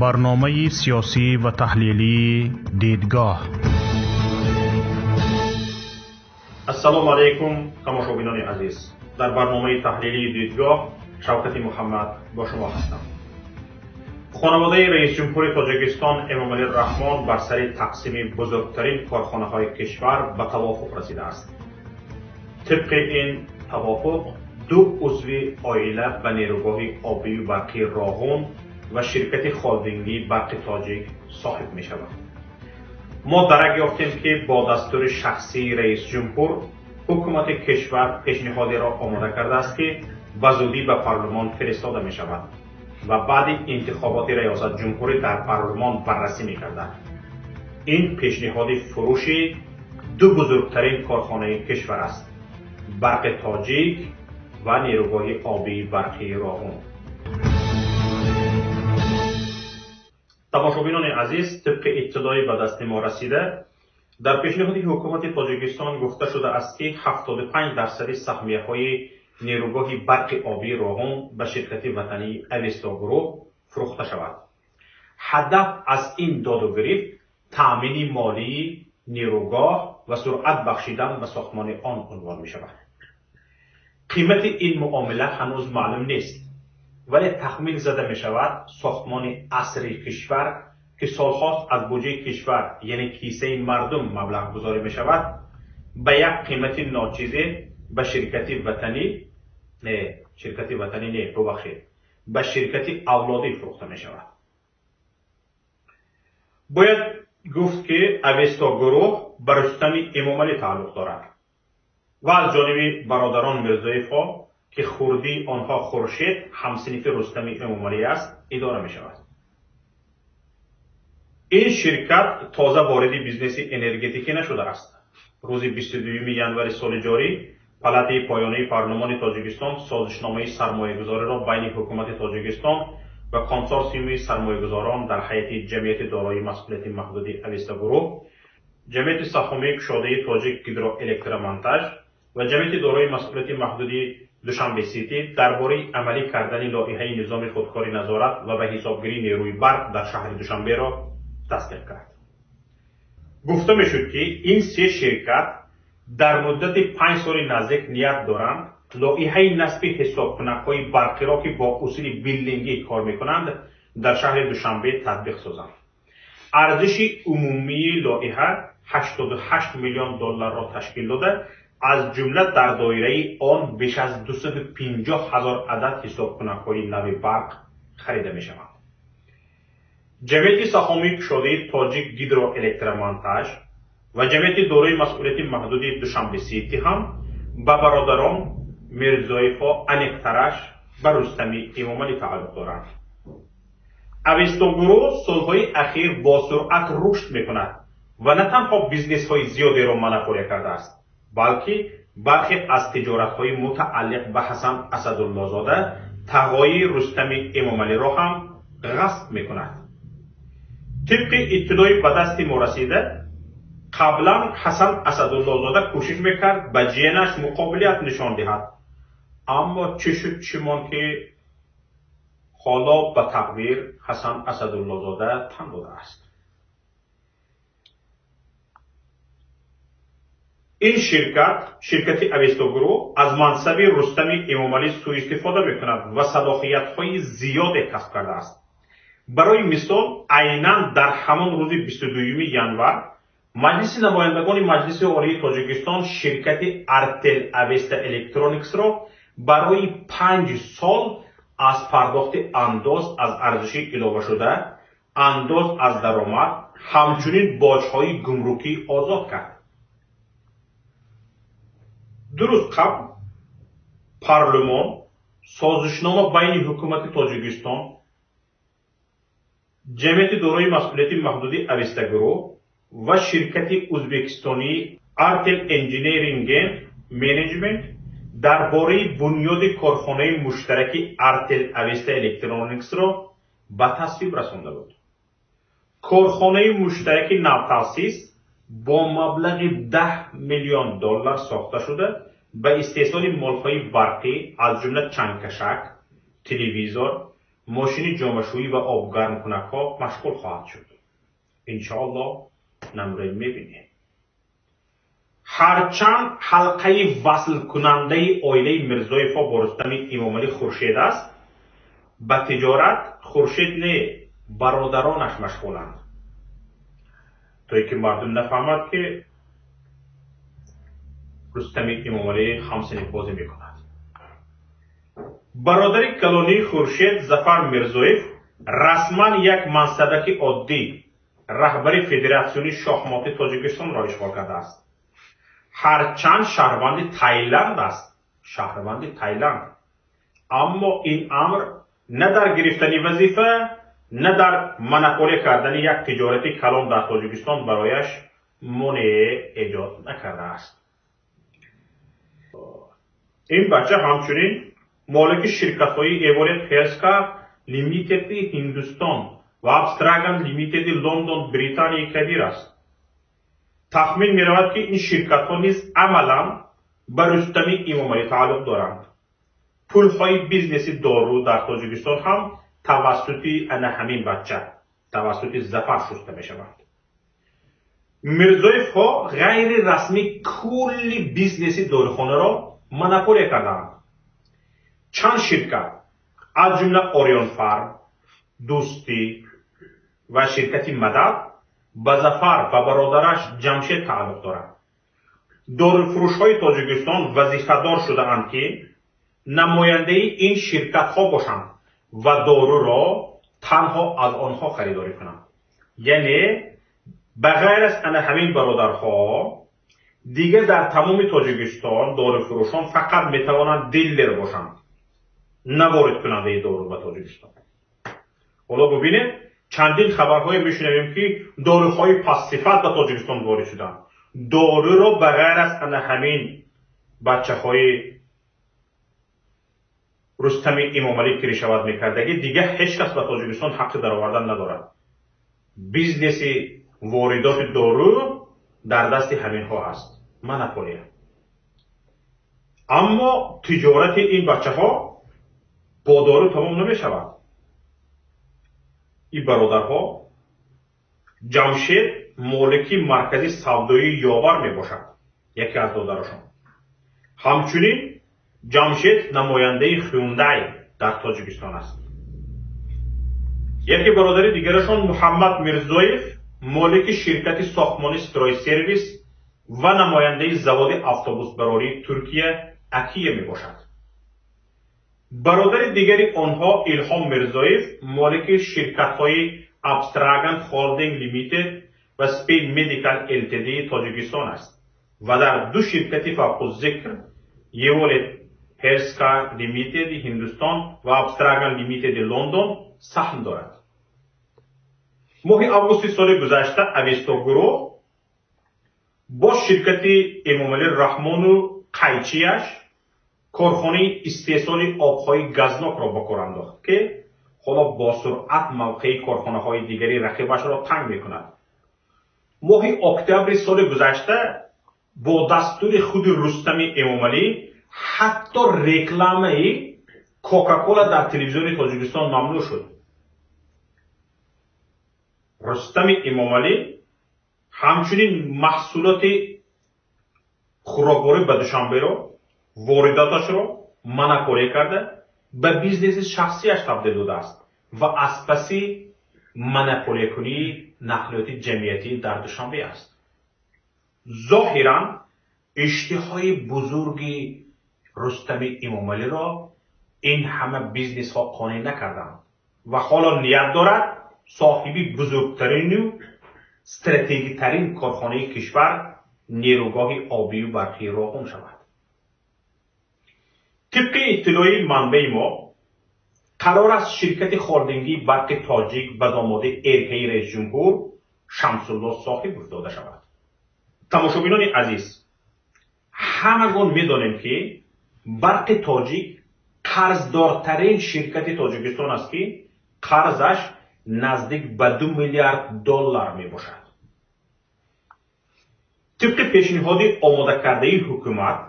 برنامه سیاسی و تحلیلی دیدگاه. السلام علیکم تماشاگران عزیز. در برنامه تحلیلی دیدگاه شوکت محمد با شما هستم. خانواده رئیس جمهور تاجیکستان امامعلی رحمان بر سر تقسیم بزرگترین کارخانه های کشور به توافق رسیده است. طبق این توافق دو عضو اویلا و نیروگاه آبی و برقی روغون و شرکت خالدینگی برقی تاجیک صاحب می شود. ما درک یافتیم که با دستور شخصی رئیس جمهور حکومت کشور پیشنهادی را آماده کرده است که به زودی به پارلمان فرستاده می شود و بعد انتخابات ریاست جمهوری در پارلمان بررسی می گردد. این پیشنهاد فروش دو بزرگترین کارخانه کشور است: برق تاجیک و نیروگاه آبی برقی روغون. تماشاگران عزیز، طبق اطلاعی به دست ما رسیده، در پیشنهاد حکومت تاجیکستان گفته شده است که 75% سهمیه های نیروگاه برق آبی روغون به شرکت وطنی اویستا گروه فروخته شود. هدف از این دادوگریفت تامین مالی نیروگاه و سرعت بخشیدن به ساختمان آن عنوان می شود. قیمت این معامله هنوز معلوم نیست، ولی تخمین زده می شود ساختمان اصلی کشور که سالهاست از بودجه کشور یعنی کیسه مردم مبلغ گذاری می شود به یک قیمت ناچیزه به شرکت وطنی به شرکت اولادی فروخته می شود. باید گفت که اویستا گروه به رستم امامعلی تعلق دارد و از جانب برادران میرزایف‌ها که خردی آنها خورشید همصنف رستم امامعلی است اداره می شود. این شرکت تازه وارد بیزنس انرژتیکی نشده است. روز 22 ژانویه سال جاری پالات پایانی پارلمان تاجیکستان سازشنامه سرمایه‌گذاری را بین حکومت تاجیکستان و کنسورسیوم سرمایه‌گذاران در هیئت جمعیت دارای مسئولیت محدود اویستا گروه، جمعیت سهامی گشاده تاجیک هیدرو الکترومنتاژ و جمعیت دارای مسئولیت محدود دوشنبه سیتی درباره عملی کردن لایحه نظام خودکار نظارت و به حسابگیری نیروی برق در شهر دوشنبه را تصدیق کرد. گفته می شد که این سه شرکت در مدت 5 سال نزدیک نیت دارند لایحه نصب حسابکنک‌های برقی را که با اصول بیلدینگی کار می کنند در شهر دوشنبه تطبیق سازند. ارزش عمومی لایحه 88 میلیون دلار را تشکیل داده، از جمله در دایره آن بیش از 250,000 عدد حسابکنک‌های نو برق خریده می شوند. جمعیت سهامی گشاده تاجیک هیدرو الکترومنتاژ و جمعیت دارای مسئولیت محدود دوشنبه سیتی هم به برادران میرزایف‌ها انیق‌ترش به رستم امامعلی تعلق دارند. اویستا گروه سالهای اخیر با سرعت رشد می کند و نه تنها بیزنس های زیادی را منفوری کرده است، بلکه برخی از تجارت های متعلق به حسن اسدالله زاده تقای رستم امامعلی را هم غصب می کند. طبق اطلاعی به دست ما رسیده، قبلا حسن اسدالله زاده کوشش میکرد به جینش مقابلیت نشان دهد، اما چه شد چمان که حالا به تقدیر حسن اسدالله زاده تن داده است. این شرکت اویستا گروه از منصب رستم امامعلی سوء استفاده میکند و صلاحیت های زیاد کسب کرده است. برای مثال عیناً در همان روز 22 ژانویه مجلس نمایندگان مجلس عالی تاجیکستان شرکت ارتل اویستا الکترونیکس را برای 5 سال از پرداخت انداز از ارزش علاوه شده، انداز از درآمد، همچنین باج‌های گمرکی آزاد کرد. درست قبل پارلمان سازشنامه بین حکومت تاجیکستان، جمعیت دارای مسئولیت محدود اویستا گروه و شرکت ازبکستانی ارتل انجینیرینگ منیجمنت درباره بنیاد کارخانه مشترک ارتل اویستا الکترونیکس را به تصویب رسانده بود. کارخانه مشترک نوتأسیس با مبلغ 10 میلیون دلار ساخته شده به استحصال مالهای برقی از جمله چنگکشک، تلویزور، ماشین جامه‌شویی و آبگرم کنک‌ها مشغول خواهد شد. انشاءالله نمره می‌بینیم. هرچند حلقه وصل کننده اویله میرزایف با رستم امامعلی خورشید است، به تجارت خورشید نه برادرانش مشغولند، تا اینکه مردم نفهمد که رستم امامعلی همسن بازی میکند. برادر کلانی خورشید ظفر میرزایف رسما یک منصبک عادی رهبر فدراسیون شахمات تاجیکستان را اشغال کرده است. هرچند شهروند تایلند است، شهروند تایلند، اما این امر نه در گرفتن وظیفه نه در منپولی کردن یک تجارتی کلان در تاجیکستان برایش مانع ایجاد نکرده است. این بچه همچنین مالک شرکت‌های ایوالت هلسکا لیمیتد هندوستان و ابستراگان لیمیتد لندن بریتانیای کبیر است. تخمین می رود که این شرکت‌ها نیز عملاً به رستم امامعلی تعلق دارند. پول‌های بیزنسی دارو در تاجیکستان هم توسط همین بچه، توسط ظفر شسته می شود. میرزایف ها غیر رسمی کلی بیزنسی داروخانه را منپولی کردند. چند شرکت از جمله اوریون فارم، دوستی و شرکت مدد به ظفر و برادرش جمشید تعلق دارند. داروفروش های تاجیکستان وظیفه‌دار شده اند که نماینده این شرکت ها باشند و دارو را تنها از آنها خریداری کنند. یعنی بغیر از همین برادرها دیگه در تمام تاجیکستان داروفروشان فقط میتوانند دیلر باشند، نه وارد کننده دارو به تاجیکستان. حالا ببینید چندین خبرهای میشنویم که داروهای پس صفت به تاجیکستان وارد شدند. دارو را بغیر از همین بچه های رستم امامعلی که شود میکردگی دیگه هیچ کس به تاجیکستان حق در آوردن ندارد. بیزنس واردات دارو در دست همین ها است، منپولی. اما تجارت این بچه ها با دارو تمام نمی شود. این برادرها جمشید مالکی مرکزی سودایی یاور می باشد، یکی از برادرشان. همچنین جمشید نماینده هیوندای در تاجیکستان است. یکی برادر دیگرشان محمد میرزایف مالک شرکت ساختمانی سترای سرویس و نماینده زواد اتوبوس براری ترکیه اکیه می باشد. برادر دیگری آنها الهام میرزایف مالک شرکت های ابستراگان هولدینگ لیمیتد و سپید مدیکال التدی تاجیکستان است و در دو شرکت فوق الذکر یولت هرسکا لیمیتد هندوستان و ابستراگان لیمیتد لندن سهم دارد. ماه آگوست سال گذشته اویستا گروه با شرکت امامعلی رحمان و قیچیش کارخانه استحصال آبهای گازناک را به کار انداخت که حالا با سرعت موقع کارخانه های دیگری رقیبش را تنگ میکند. ماه اکتبر سال گذشته با دستور خود رستم امامعلی حتی رکلامه کوکاکولا در تلویزیون تاجیکستان ممنوع شد. رستم امامعلی همچنین محصولات خوراکواری به دوشنبه را وارداتش را منپولی کرده به بیزنس شخصیش تبدیل داده است و از پس منپولی کنی نقلیات جمعیتی در دوشنبه است. ظاهرا اشتهای بزرگ رستم امامعلی را این همه بیزنس ها قانع نکردند و حالا نیت دارد صاحبی بزرگترین و استراتژیک ترین کارخانه کشور نیروگاه آبی و برقی روغون شود. طبق اطلاع منبع ما قرار است شرکت هلدینگی برقی تاجیک به داماد ارکه‌ای رئیس جمهور شمس‌الله صاحب افتاده شود. تماشابینان عزیز، همگان می‌دانیم که برقی تاجیک قرضدارترین شرکت تاجیکستان است که قرضش نزدیک به 2 میلیارد دلار می باشد. طبق پیشنهاد آماده کرده حکومت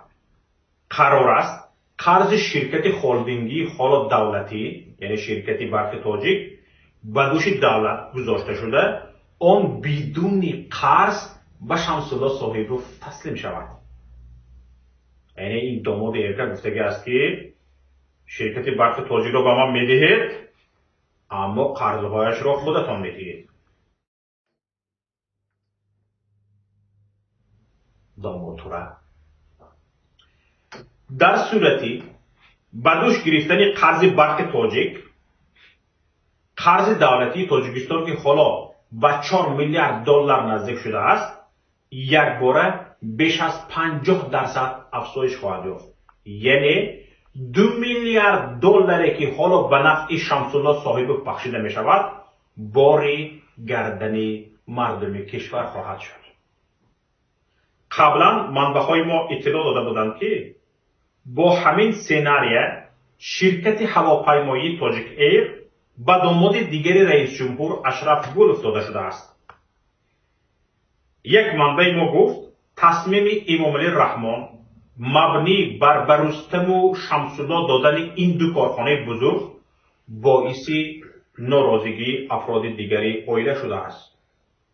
قرار است قرض شرکت هلدینگی حالا دولتی یعنی شرکت برق تاجیک به دوش دولت گذاشته شده، آن بدون قرض به شمس‌الله صاحبروف تسلیم شود. یعنی این داماد ارکه گفته است که شرکت برق تاجیک را به من میدهید اما قرضهایش را خودتان میدهید. دامادوره در صورتی بدوش گرفتن قرض برق تاجیک، قرض دولتی تاجیکستان که حالا به 4 میلیارد دلار نزدیک شده است، یک باره بیش از 50% افزایش خواهد یافت. یعنی 2 میلیارد دلاری که حالا به نفع شمس‌الله صاحبروف بخشیده می شود باری گردن مردم کشور خواهد شد. قبلا منبع‌های ما اطلاع داده بودند که با همین سناریو شرکت هواپیمایی تاجیک ایر به داماد دیگری رئیس جمهور اشرف گل افتاده شده است. یک منبع ما گفت تصمیم امامعلی رحمان مبنی بر برستم و شمس‌الله دادن این دو کارخانه بزرگ باعث ناراضگی افراد دیگری اویله شده است.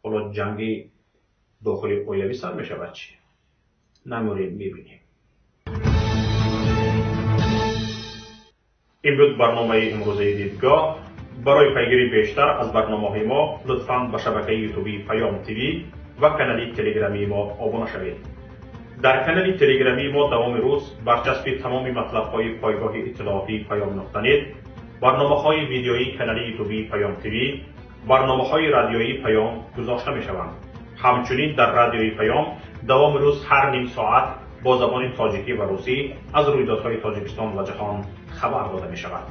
حالا جنگ داخلی اویلوی سر می شود چی؟ نموریم میبینیم. این بود برنامه امروزه دیدگاه. برای پیگیری بیشتر از برنامه ما لطفاً به شبکه یوتیوبی پیام تیوی و کانال تلگرامی ما آبونه شوید. در کانال تلگرامی ما دوام روز برچسب تمام مطلب‌های پایگاه اطلاعاتی پیام نت، برنامه‌های ویدیویی کانال یوتیوبی پیام تیوی، برنامه‌های رادیویی پیام گذاشته می‌شوند. همچنین در رادیوی پیام دوام روز هر نیم ساعت با زبان تاجیکی و روسی از رویدادهای تاجیکستان و جهان خبر داده می شود.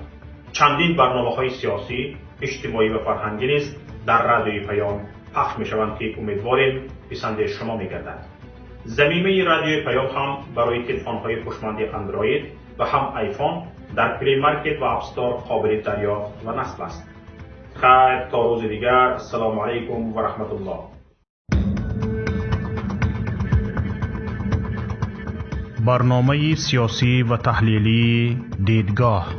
چندین برنامه‌های سیاسی، اجتماعی و فرهنگی نیز در رادیوی پیام پخش می شوند که امیدواریم پسند شما می گردد. ضمیمه رادیوی پیام هم برای تلفن‌های هوشمند اندروید و هم آیفون در پلی مارکت و اپ استور قابل دریافت و نصب است. خیر تا روز دیگر. السلام علیکم و رحمت الله. برنامه سیاسی و تحلیلی دیدگاه.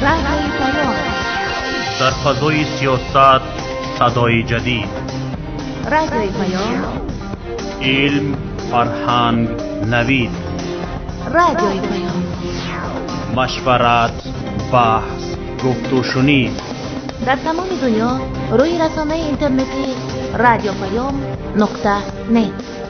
رادیوی پیام در فضای سیاست صدای جدید. رادیوی پیام علم، فرهنگ، نوید. رادیوی پیام مشورت، بحث، گفت و شنید. در تمام دنیا روی رسانه اینترنتی رادیو پیام .net